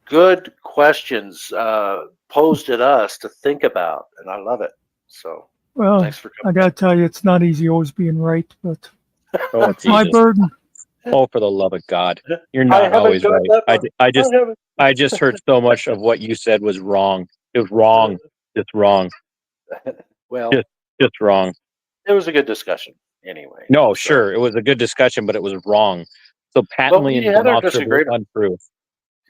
Good questions posed at us to think about, and I love it. So Well, thanks for I coming gotta tell you, it's not easy always being right, but Oh, that's my Jesus. burden. Oh, for the love of God. in. You're I not haven't always got right. that I, far. I I just haven't. I just heard so much of what you said was wrong. It was wrong. Just wrong. Well, Just just wrong. it was a good discussion anyway. No, So, sure. It was a good discussion, but it was wrong. So but patently we and had our demonstrably disagreement. untrue.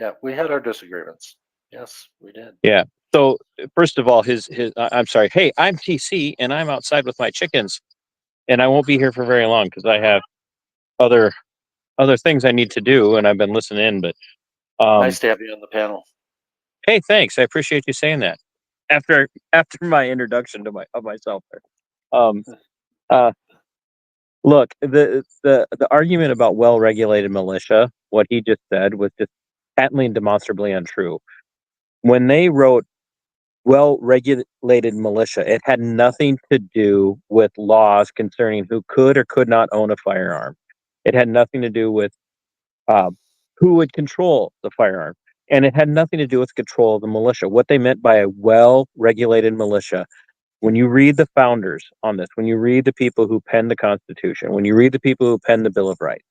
Yeah, we had our disagreements. Yes, we did. Yeah. So first of all, I'm sorry. Hey, I'm TC and I'm outside with my chickens and I won't be here for very long because I have other other things I need to do and I've been listening in, but Nice to have you on the panel. hey, thanks. I appreciate you saying that. After my introduction to myself there. Um uh Look, the argument about well-regulated militia, what he just said was just patently and demonstrably untrue. When they wrote well-regulated militia, it had nothing to do with laws concerning who could or could not own a firearm. It had nothing to do with uh, who would control the firearm, and it had nothing to do with control of the militia. What they meant by a well-regulated militia, when you read the founders on this, when you read the people who penned the Constitution, when you read the people who penned the Bill of Rights,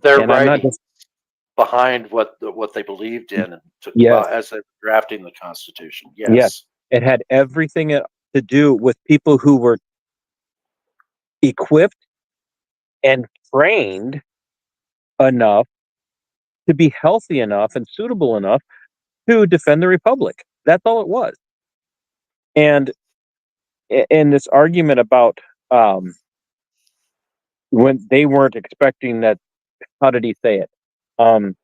They're and I'm not writing just behind what they believed in and yes, as they were drafting the Constitution. yes, Yes, it had everything to do with people who were equipped and trained enough to be healthy enough and suitable enough to defend the republic. That's all it was. And in this argument about um, when they weren't expecting that, how did he say it? Um,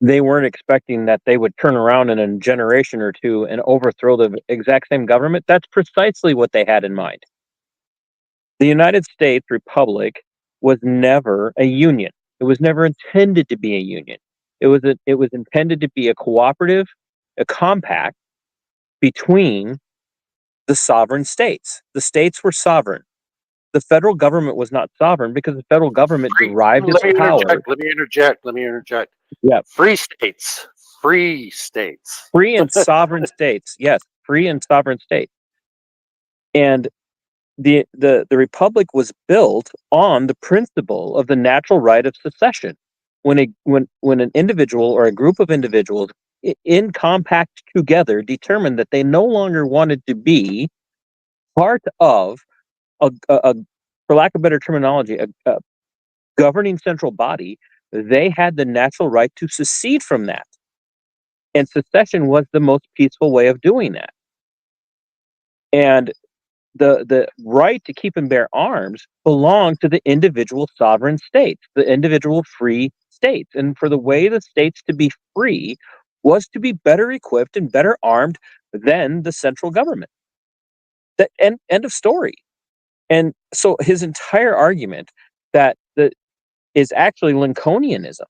they weren't expecting that they would turn around in a generation or two and overthrow the exact same government. That's precisely what they had in mind. The United States Republic was never a union. It was never intended to be a union. It was intended to be a cooperative, a compact between the sovereign states. The states were sovereign. The federal government was not sovereign because the federal government free. derived its Let me power. interject. Let me interject. Let me interject. Yeah, Free states. Free states. free and sovereign states. Yes, free and sovereign states. And the republic was built on the principle of the natural right of secession. When an individual or a group of individuals in compact together determined that they no longer wanted to be part of a for lack of better terminology, a governing central body, they had the natural right to secede from that. And secession was the most peaceful way of doing that. And the right to keep and bear arms belonged to the individual sovereign states, the individual free states. And for the way the states to be free was to be better equipped and better armed than the central government. That end of story. And so his entire argument that the is actually Lincolnianism.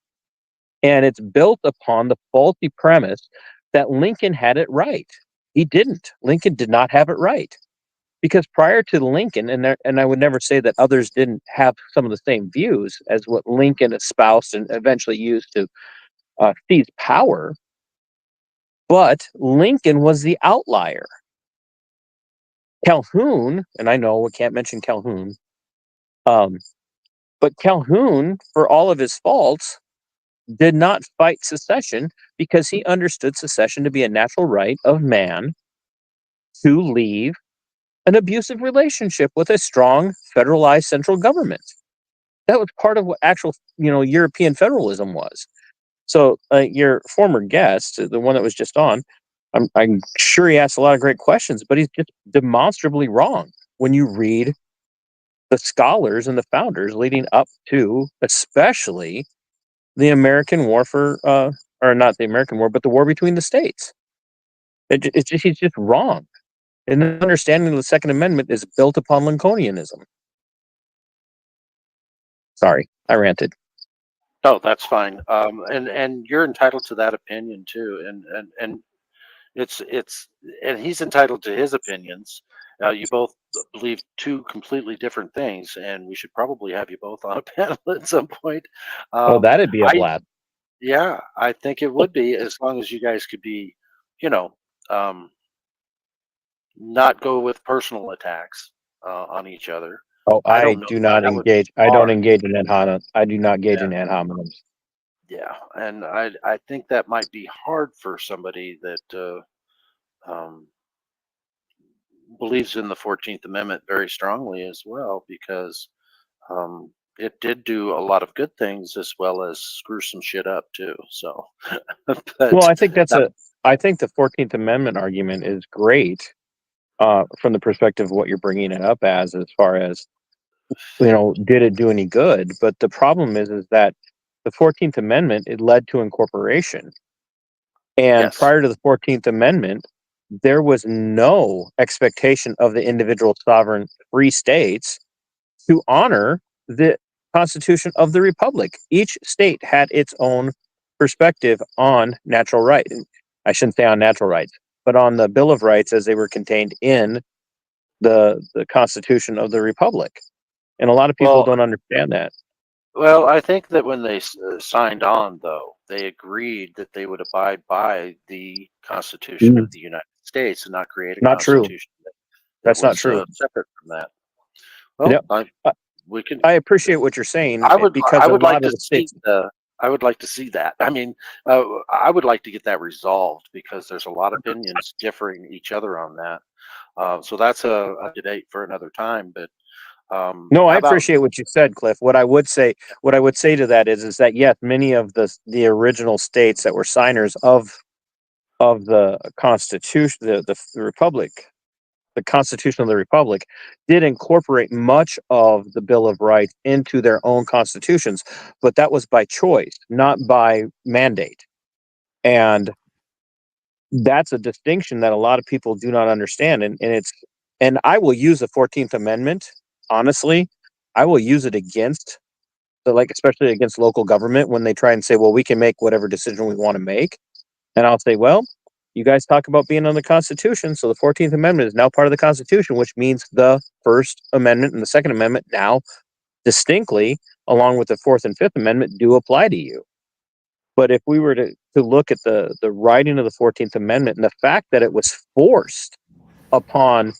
And it's built upon the faulty premise that Lincoln had it right. He didn't. Lincoln did not have it right. Because prior to Lincoln, and I would never say that others didn't have some of the same views as what Lincoln espoused and eventually used to seize power, but Lincoln was the outlier. Calhoun, and I know we can't mention Calhoun, um, but Calhoun, for all of his faults, did not fight secession because he understood secession to be a natural right of man to leave an abusive relationship with a strong federalized central government. That was part of what actual, European federalism was. So your former guest, the one that was just on, I'm sure he asked a lot of great questions, but he's just demonstrably wrong when you read the scholars and the founders leading up to, especially the American War or not the American War, but the war between the states. He's just wrong. And the understanding of the Second Amendment is built upon Lincolnianism. Sorry, I ranted. No, that's fine. And you're entitled to that opinion too. And it's and he's entitled to his opinions. You both believe two completely different things, and we should probably have you both on a panel at some point. Oh, Um, that'd be a I blast. Yeah, I think it would be, as long as you guys could be, you know, um, not go with personal attacks on each other. Oh, I I don't know do that not that would be engage. I don't hard. engage in ad hominem. I do not engage Yeah, in ad hominems. yeah, and I think that might be hard for somebody that um, believes in the 14th Amendment very strongly as well, because um, it did do a lot of good things as well as screw some shit up too. So, Well, but I think that's that, a. I think the 14th Amendment argument is great from the perspective of what you're bringing it up as far as did it do any good? But the problem is that the 14th Amendment it led to incorporation, and yes, prior to the 14th Amendment, there was no expectation of the individual sovereign free states to honor the Constitution of the Republic. Each state had its own perspective on natural rights. I shouldn't say on natural rights, but on the Bill of Rights as they were contained in the Constitution of the Republic. And a lot of people well, don't understand that. well, I think that when they signed on, though, they agreed that they would abide by the Constitution Mm, of the United States and not create a not true. constitution that That's not was true. separate from that. Yeah, Well, I we can. I appreciate what you're saying I would because I a would like lot of to the see states. the I would like to see that. I mean, I would like to get that resolved because there's a lot of opinions differing each other on that. So that's a debate for another time. But No, I how about appreciate what you said, Cliff. What I would say to that is that yes, many of the original states that were signers of the Constitution, the Republic, the Constitution of the Republic, did incorporate much of the Bill of Rights into their own constitutions, but that was by choice, not by mandate. And that's a distinction that a lot of people do not understand. And I will use the 14th Amendment, honestly, I will use it against especially against local government when they try and say, well, we can make whatever decision we want to make. And I'll say, well, you guys talk about being on the Constitution. So the 14th Amendment is now part of the Constitution, which means the First Amendment and the Second Amendment now distinctly, along with the Fourth and Fifth Amendment, do apply to you. But if we were to look at the writing of the 14th Amendment and the fact that it was forced upon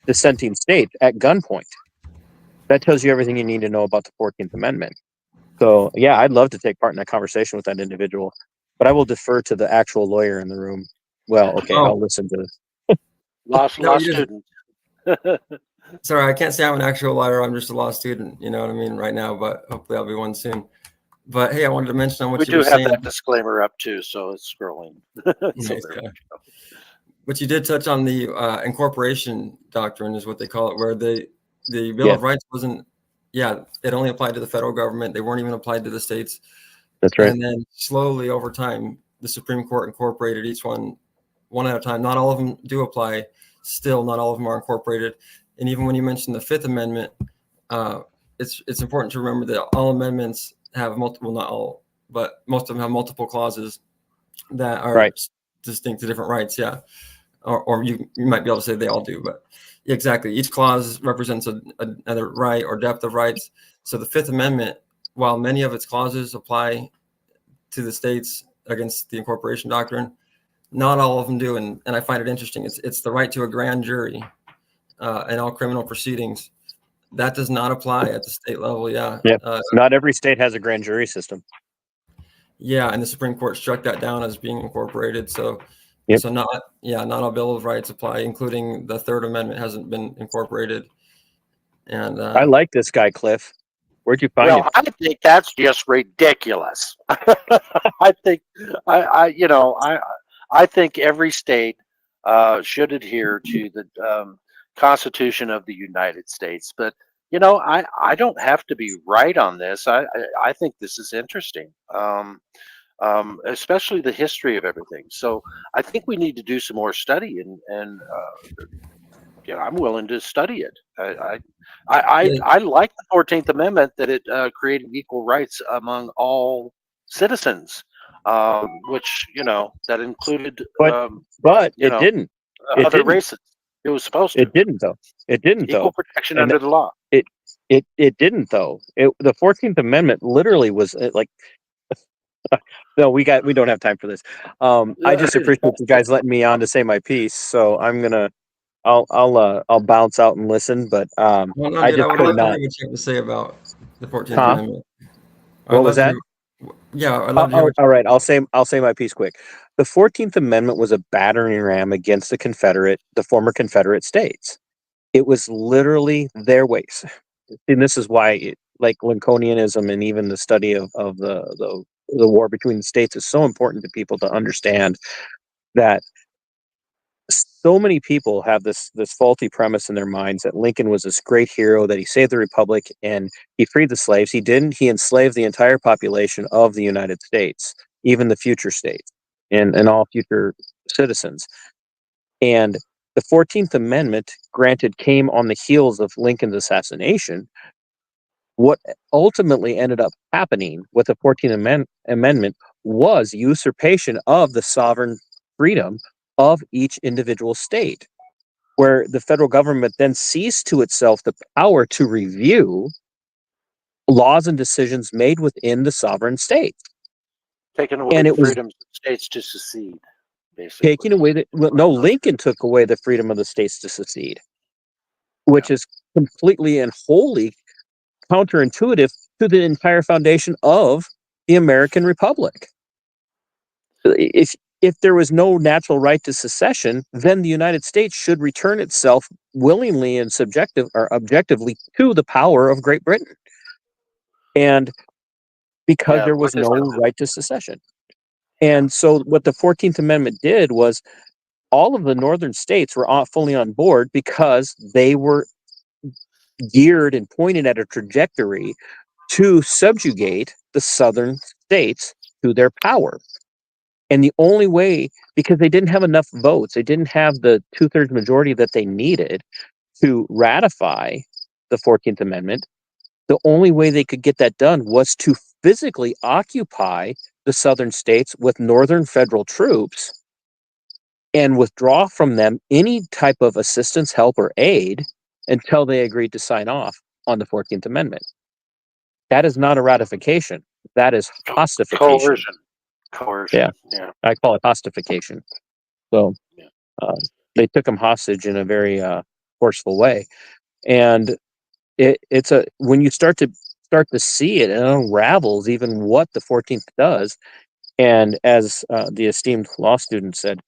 dissenting states at gunpoint, that tells you everything you need to know about the 14th Amendment. So, yeah, I'd love to take part in that conversation with that individual, but I will defer to the actual lawyer in the room. Well, okay, I'll Oh, listen to this. law no, you just, student? sorry, I can't say I'm an actual lawyer. I'm just a law student, you know what I mean, right now, but hopefully I'll be one soon. But hey, I wanted to mention on We what you do were have saying. that disclaimer up too, so it's scrolling. So Nice, there yeah. we go. But you did touch on the incorporation doctrine, is what they call it, where the Bill Yeah, of Rights wasn't, yeah, it only applied to the federal government. They weren't even applied to the states. that's right. And then slowly over time, the Supreme Court incorporated each one at a time. Not all of them do apply. Still, not all of them are incorporated. And even when you mention the Fifth Amendment, it's important to remember that all amendments have multiple, not all, but most of them have multiple clauses that are Right. distinct to different rights. Yeah. Or you might be able to say they all do, but exactly. Each clause represents another right or depth of rights. So the Fifth Amendment, while many of its clauses apply to the states against the incorporation doctrine, not all of them do. And I find it interesting. It's the right to a grand jury in all criminal proceedings. That does not apply at the state level. Yeah. Yeah. Not every state has a grand jury system. Yeah. And the Supreme Court struck that down as being incorporated. So, Yep. not all Bill of Rights apply, including the Third Amendment hasn't been incorporated. And I like this guy, Cliff. Where'd you find him? Well, I think that's just ridiculous. I think I think every state should adhere to the Constitution of the United States. But I don't have to be right on this. I think this is interesting, especially the history of everything. So I think we need to do some more study, and I'm willing to study it. yeah, I like the 14th Amendment that it created equal rights among all citizens, which that included But you it know didn't. It other didn't. races. It was supposed to It didn't though. It didn't equal though. protection And under the law. it didn't though. The 14th Amendment literally was like No, we don't have time for this. I just appreciate you guys letting me on to say my piece. So I'll bounce out and listen, but Well, no, I dude, I just would could love to not. hear what you have to say about the 14th Huh? Amendment. I'd What was love to that? hear, yeah, I'd love to hear what All right, I'll say my piece quick. The 14th Amendment was a battering ram against the former Confederate states. It was literally their ways, and this is why, like Lincolnianism and even the study of the war between the states is so important to people to understand that so many people have this faulty premise in their minds that Lincoln was this great hero, that he saved the republic and he freed the slaves. He didn't. He enslaved the entire population of the United States, even the future states and all future citizens. And the 14th Amendment, granted, came on the heels of Lincoln's assassination. What ultimately ended up happening with the 14th Amendment was usurpation of the sovereign freedom of each individual state, where the federal government then seized to itself the power to review laws and decisions made within the sovereign state. Taking away And the it was freedoms of states to secede, basically. taking away no, Lincoln took away the freedom of the states to secede, which is completely and wholly counterintuitive to the entire foundation of the American Republic. If there was no natural right to secession, then the United States should return itself willingly and objectively to the power of Great Britain. And because Yeah, there was like I no said, right to secession. And so what the 14th Amendment did was all of the northern states were fully on board because they were geared and pointed at a trajectory to subjugate the southern states to their power. And the only way, because they didn't have enough votes, they didn't have the 2/3 majority that they needed to ratify the 14th Amendment, the only way they could get that done was to physically occupy the southern states with northern federal troops and withdraw from them any type of assistance, help, or aid until they agreed to sign off on the 14th Amendment. That is not a ratification. That is hostification. coercion. Yeah. I call it hostification. So Yeah. they took them hostage in a very forceful way. And it's when you start to see it, it unravels even what the 14th does. And as the esteemed law student said,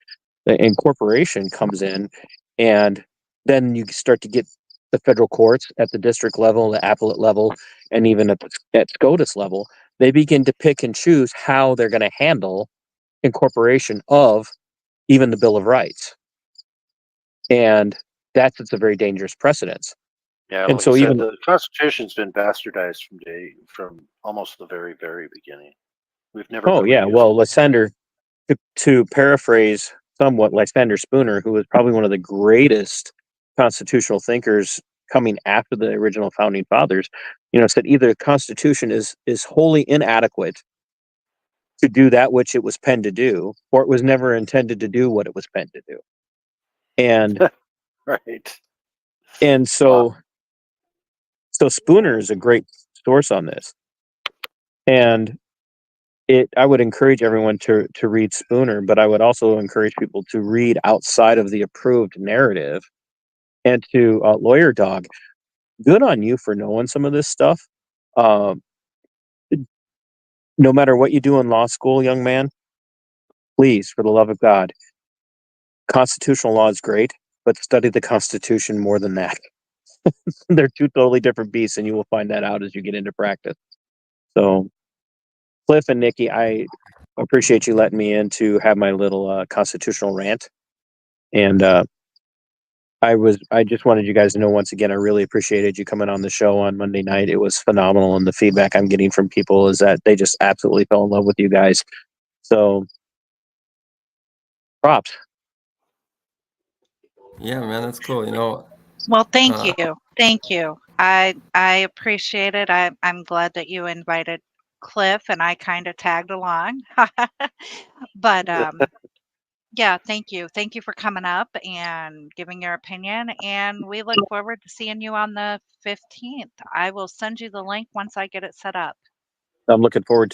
the incorporation comes in, and then you start to get the federal courts at the district level, the appellate level, and even at SCOTUS level. They begin to pick and choose how they're going to handle incorporation of even the Bill of Rights, and that's a very dangerous precedence. Yeah, And like I so said, even the Constitution's been bastardized from almost the very, very beginning. We've never oh really yeah, used well, Lysander, to paraphrase somewhat Lysander Spooner, who was probably one of the greatest constitutional thinkers coming after the original founding fathers, said either the Constitution is wholly inadequate to do that which it was penned to do, or it was never intended to do what it was penned to do. And right. and so Spooner is a great source on this. And I would encourage everyone to read Spooner, but I would also encourage people to read outside of the approved narrative. And to Lawyer Dog, good on you for knowing some of this stuff. Um, no matter what you do in law school, young man, please, for the love of God, constitutional law is great, but study the Constitution more than that. They're two totally different beasts, and you will find that out as you get into practice. So, Cliff and Nikki, I appreciate you letting me in to have my little constitutional rant. And I just wanted you guys to know once again, I really appreciated you coming on the show on Monday night. It was phenomenal. And the feedback I'm getting from people is that they just absolutely fell in love with you guys. So props. Yeah, man, that's cool. Well, thank you. Thank you. I appreciate it. I'm glad that you invited Cliff and I kind of tagged along. But yeah, thank you. Thank you for coming up and giving your opinion. And we look forward to seeing you on the 15th. I will send you the link once I get it set up. I'm looking forward to